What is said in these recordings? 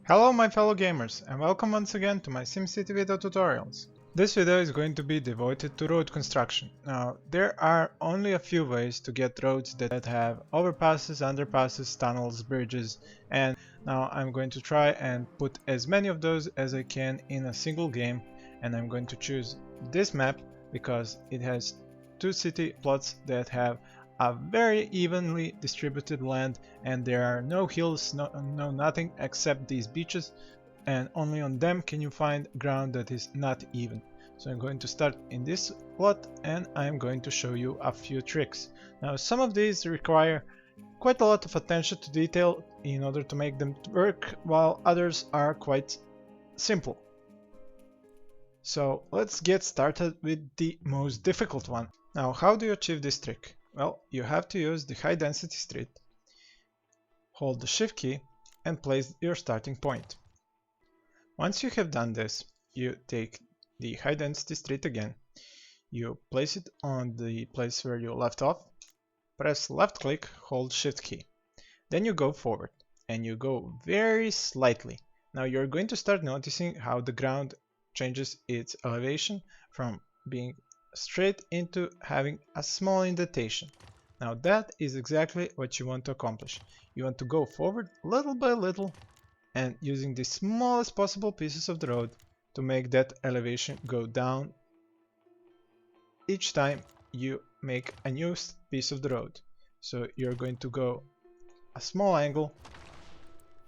Hello my fellow gamers and welcome once again to my SimCity video tutorials. This video is going to be devoted to road construction. Now there are only a few ways to get roads that have overpasses, underpasses, tunnels, bridges, and now I'm going to try and put as many of those as I can in a single game, and I'm going to choose this map because it has two city plots that have a very evenly distributed land, and there are no hills, no nothing except these beaches, and only on them can you find ground that is not even. So I'm going to start in this plot and I'm going to show you a few tricks. Now some of these require quite a lot of attention to detail in order to make them work, while others are quite simple. So let's get started with the most difficult one. Now how do you achieve this trick? Well, you have to use the high density street, hold the shift key and place your starting point. Once you have done this, you take the high density street again, you place it on the place where you left off, press left click, hold shift key. Then you go forward and you go very slightly. Now you're going to start noticing how the ground changes its elevation from being straight into having a small indentation. Now that is exactly what you want to accomplish. You want to go forward little by little and using the smallest possible pieces of the road to make that elevation go down each time you make a new piece of the road. So you're going to go a small angle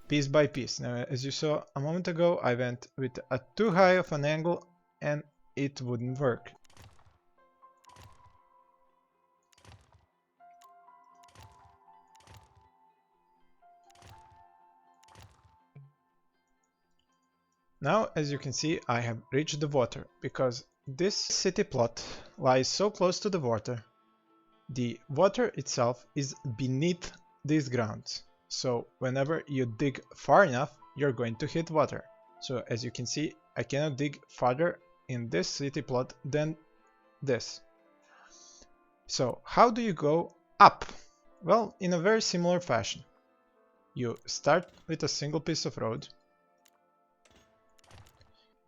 piece by piece. Now as you saw a moment ago, I went with a too high of an angle and it wouldn't work. Now, as you can see, I have reached the water because this city plot lies so close to the water. The water itself is beneath these grounds. So whenever you dig far enough, you're going to hit water. So as you can see, I cannot dig farther in this city plot than this. So how do you go up? Well, in a very similar fashion. You start with a single piece of road.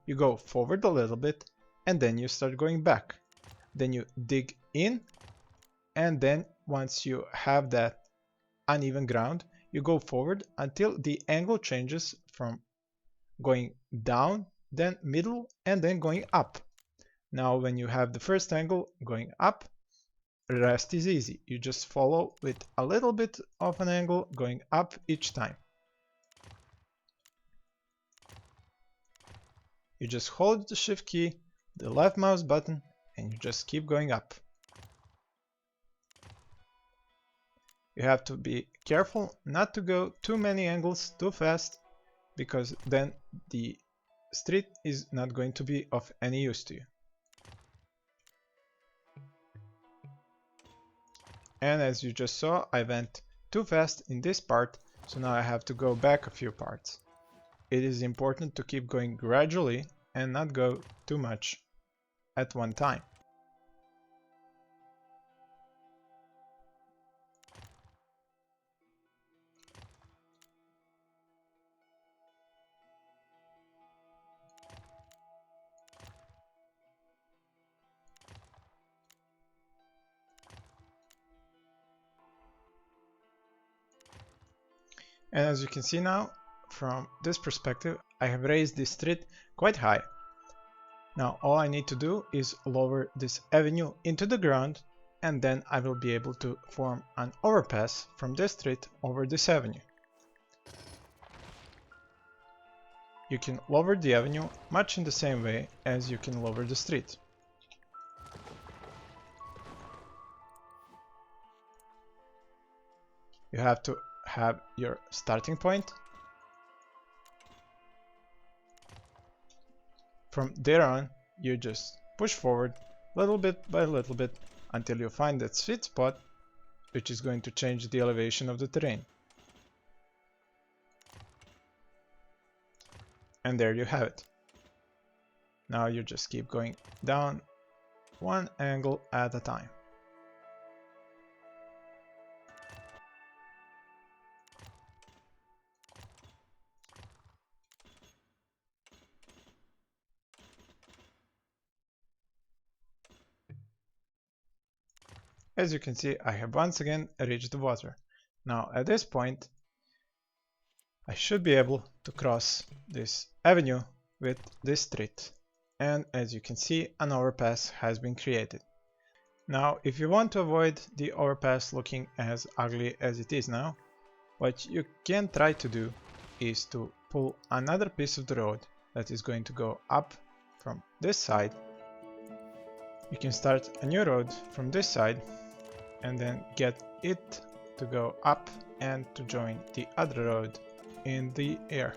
You go forward a little bit and then you start going back. Then you dig in, and then once you have that uneven ground, you go forward until the angle changes from going down, then middle, and then going up. Now when you have the first angle going up, the rest is easy. You just follow with a little bit of an angle going up each time. You just hold the shift key, the left mouse button, and you just keep going up. You have to be careful not to go too many angles too fast, because then the street is not going to be of any use to you. And as you just saw, I went too fast in this part, so now I have to go back a few parts. It is important to keep going gradually and not go too much at one time. And as you can see now, from this perspective, I have raised this street quite high. Now all I need to do is lower this avenue into the ground, and then I will be able to form an overpass from this street over this avenue. You can lower the avenue much in the same way as you can lower the street. You have to have your starting point. From there on, you just push forward little bit by little bit until you find that sweet spot, which is going to change the elevation of the terrain. And there you have it. Now you just keep going down one angle at a time. As you can see, I have once again reached the water. Now at this point, I should be able to cross this avenue with this street. And as you can see, an overpass has been created. Now, if you want to avoid the overpass looking as ugly as it is now, what you can try to do is to pull another piece of the road that is going to go up from this side. You can start a new road from this side and then get it to go up and to join the other road in the air.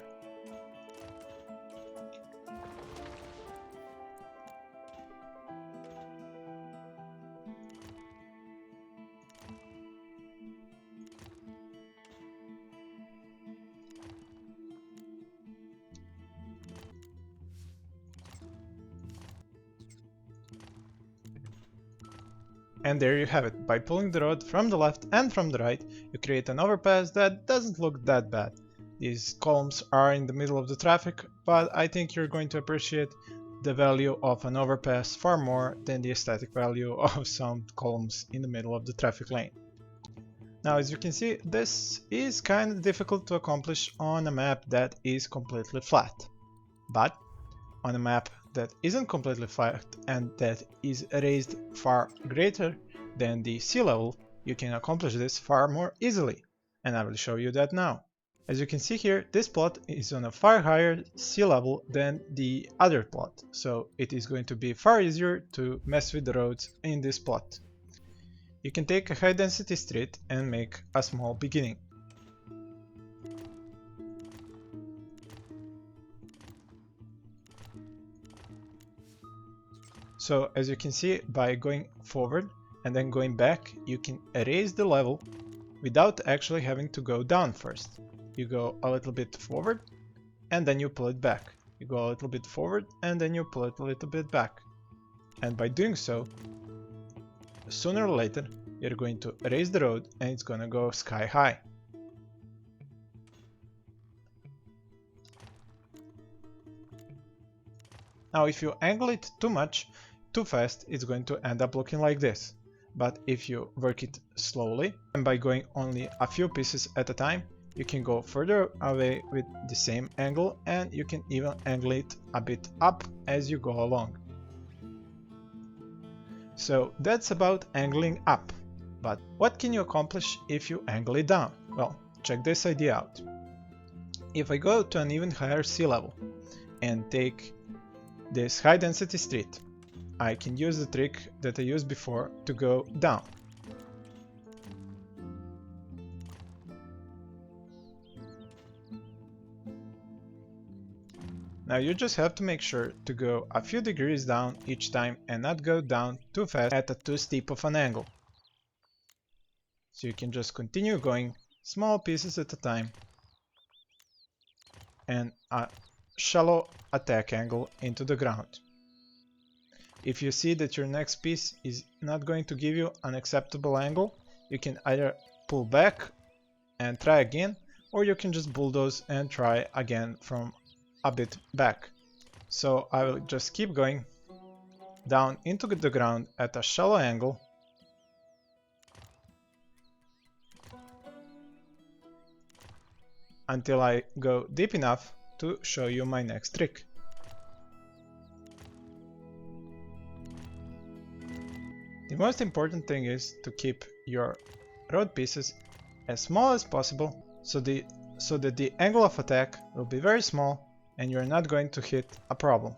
And there you have it. By pulling the road from the left and from the right, you create an overpass that doesn't look that bad. These columns are in the middle of the traffic, but I think you're going to appreciate the value of an overpass far more than the aesthetic value of some columns in the middle of the traffic lane. Now, as you can see, this is kind of difficult to accomplish on a map that is completely flat. But on a map that isn't completely flat and that is raised far greater than the sea level, you can accomplish this far more easily, and I will show you that now. As you can see here, this plot is on a far higher sea level than the other plot, so it is going to be far easier to mess with the roads in this plot. You can take a high density street and make a small beginning. So as you can see, by going forward and then going back, you can raise the level without actually having to go down first. You go a little bit forward and then you pull it back. You go a little bit forward and then you pull it a little bit back. And by doing so, sooner or later, you're going to raise the road and it's going to go sky high. Now, if you angle it too much, too fast, it's going to end up looking like this. But if you work it slowly and by going only a few pieces at a time, you can go further away with the same angle, and you can even angle it a bit up as you go along. So that's about angling up. But what can you accomplish if you angle it down? Well, check this idea out. If I go to an even higher sea level and take this high density street, I can use the trick that I used before to go down. Now you just have to make sure to go a few degrees down each time and not go down too fast at a too steep of an angle. So you can just continue going small pieces at a time and a shallow attack angle into the ground. If you see that your next piece is not going to give you an acceptable angle, you can either pull back and try again, or you can just bulldoze and try again from a bit back. So I will just keep going down into the ground at a shallow angle until I go deep enough to show you my next trick. The most important thing is to keep your road pieces as small as possible so that the angle of attack will be very small and you're not going to hit a problem.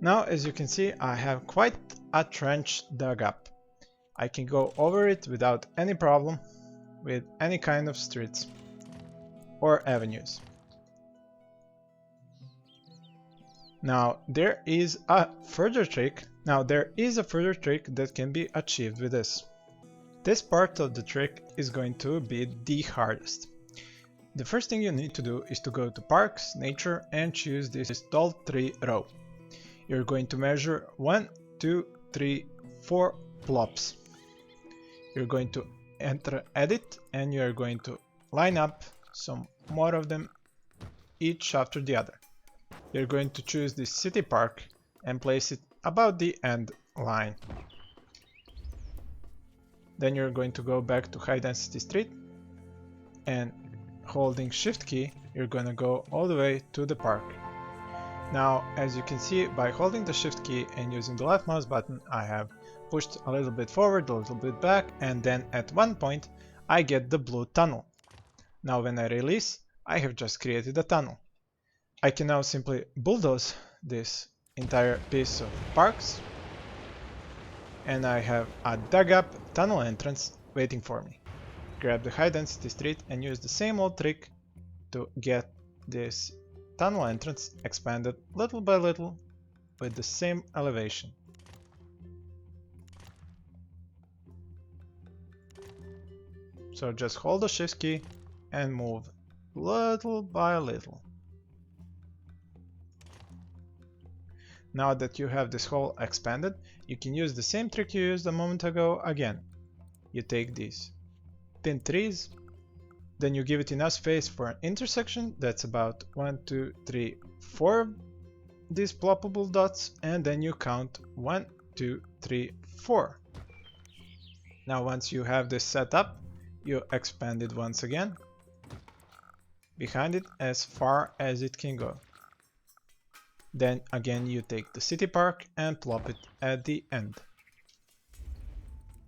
Now, as you can see, I have quite a trench dug up. I can go over it without any problem with any kind of streets or avenues. Now there is a further trick that can be achieved with this. This part of the trick is going to be the hardest. The first thing you need to do is to go to Parks, Nature, and choose this installed tree row. You're going to measure 1, 2, 3, 4 plops. You're going to enter Edit and you're going to line up some more of them each after the other. You're going to choose this city park and place it about the end line. Then you're going to go back to high density street, and holding shift key, you're gonna go all the way to the park. Now, as you can see, by holding the shift key and using the left mouse button, I have pushed a little bit forward, a little bit back, and then at one point I get the blue tunnel. Now when I release, I have just created a tunnel. I can now simply bulldoze this entire piece of parks, and I have a dug up tunnel entrance waiting for me. Grab the high density street and use the same old trick to get this tunnel entrance expanded little by little with the same elevation. So just hold the shift key and move little by little. Now that you have this hole expanded, you can use the same trick you used a moment ago again. You take these thin trees, then you give it enough space for an intersection that's about 1, 2, 3, 4 of these ploppable dots, and then you count 1, 2, 3, 4. Now once you have this set up, you expand it once again behind it as far as it can go. Then again you take the city park and plop it at the end.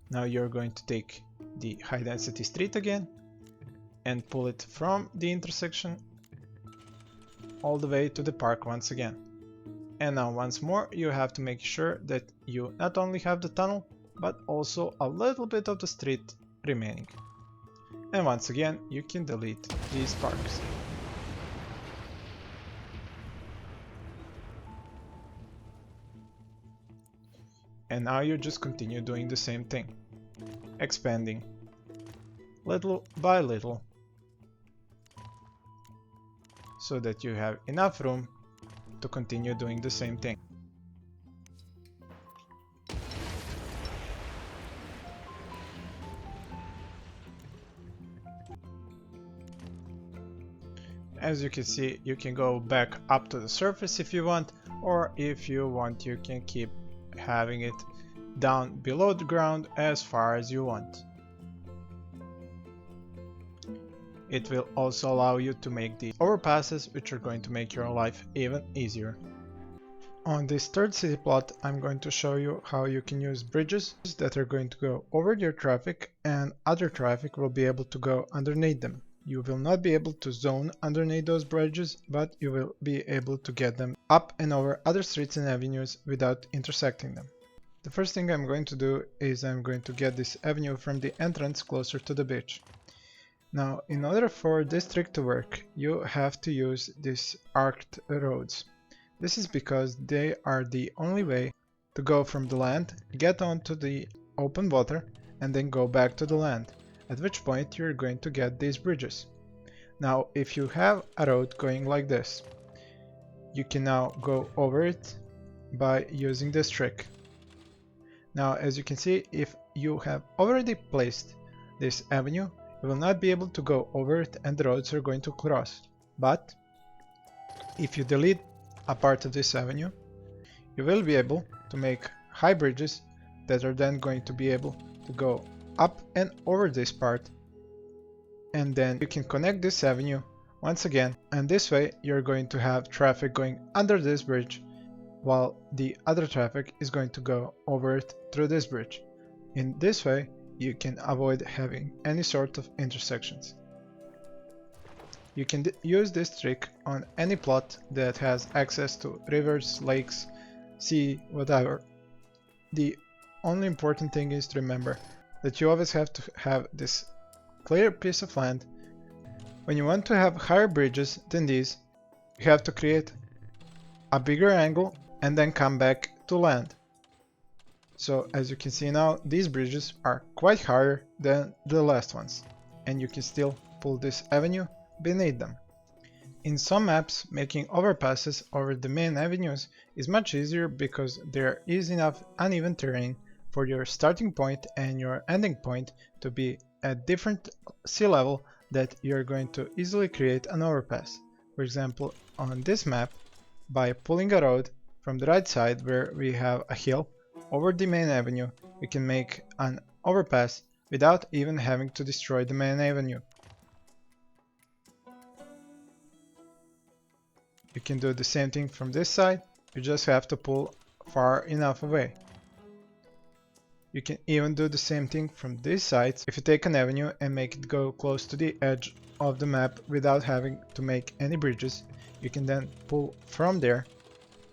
Now you're going to take the high density street again and pull it from the intersection all the way to the park once again. And now once more you have to make sure that you not only have the tunnel but also a little bit of the street remaining. And once again you can delete these parks. And now you just continue doing the same thing, expanding little by little so that you have enough room to continue doing the same thing. As you can see, you can go back up to the surface if you want, or if you want you can keep having it down below the ground as far as you want. It will also allow you to make the overpasses, which are going to make your life even easier. On this third city plot, I'm going to show you how you can use bridges that are going to go over your traffic, and other traffic will be able to go underneath them. You will not be able to zone underneath those bridges, but you will be able to get them up and over other streets and avenues without intersecting them. The first thing I'm going to do is I'm going to get this avenue from the entrance closer to the beach. Now, in order for this trick to work, you have to use these arced roads. This is because they are the only way to go from the land, get onto the open water, and then go back to the land, at which point you're going to get these bridges. Now, if you have a road going like this, you can now go over it by using this trick. Now, as you can see, if you have already placed this avenue, you will not be able to go over it and the roads are going to cross. But if you delete a part of this avenue, you will be able to make high bridges that are then going to be able to go up and over this part, and then you can connect this avenue once again, and this way you're going to have traffic going under this bridge while the other traffic is going to go over it through this bridge. In this way you can avoid having any sort of intersections. You can use this trick on any plot that has access to rivers, lakes, sea, whatever. The only important thing is to remember that you always have to have this clear piece of land. When you want to have higher bridges than these, you have to create a bigger angle and then come back to land. So as you can see now, these bridges are quite higher than the last ones, and you can still pull this avenue beneath them. In some maps, making overpasses over the main avenues is much easier because there is enough uneven terrain for your starting point and your ending point to be at different sea level that you're going to easily create an overpass. For example, on this map, by pulling a road from the right side where we have a hill over the main avenue, we can make an overpass without even having to destroy the main avenue. You can do the same thing from this side, you just have to pull far enough away. You can even do the same thing from this side if you take an avenue and make it go close to the edge of the map without having to make any bridges. You can then pull from there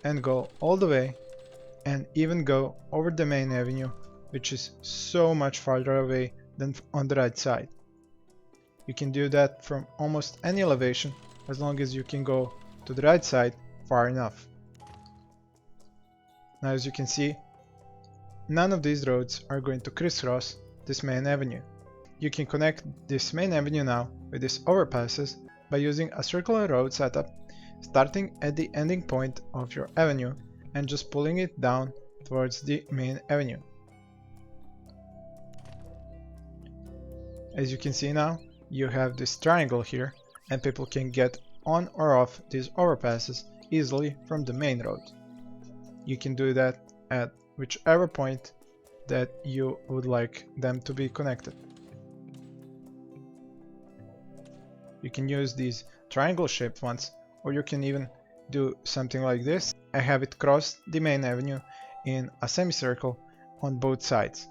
and go all the way and even go over the main avenue, which is so much farther away than on the right side. You can do that from almost any elevation as long as you can go to the right side far enough. Now as you can see, none of these roads are going to crisscross this main avenue. You can connect this main avenue now with these overpasses by using a circular road setup, starting at the ending point of your avenue and just pulling it down towards the main avenue. As you can see now, you have this triangle here and people can get on or off these overpasses easily from the main road. You can do that at whichever point that you would like them to be connected. You can use these triangle shaped ones, or you can even do something like this. I have it cross the main avenue in a semicircle on both sides.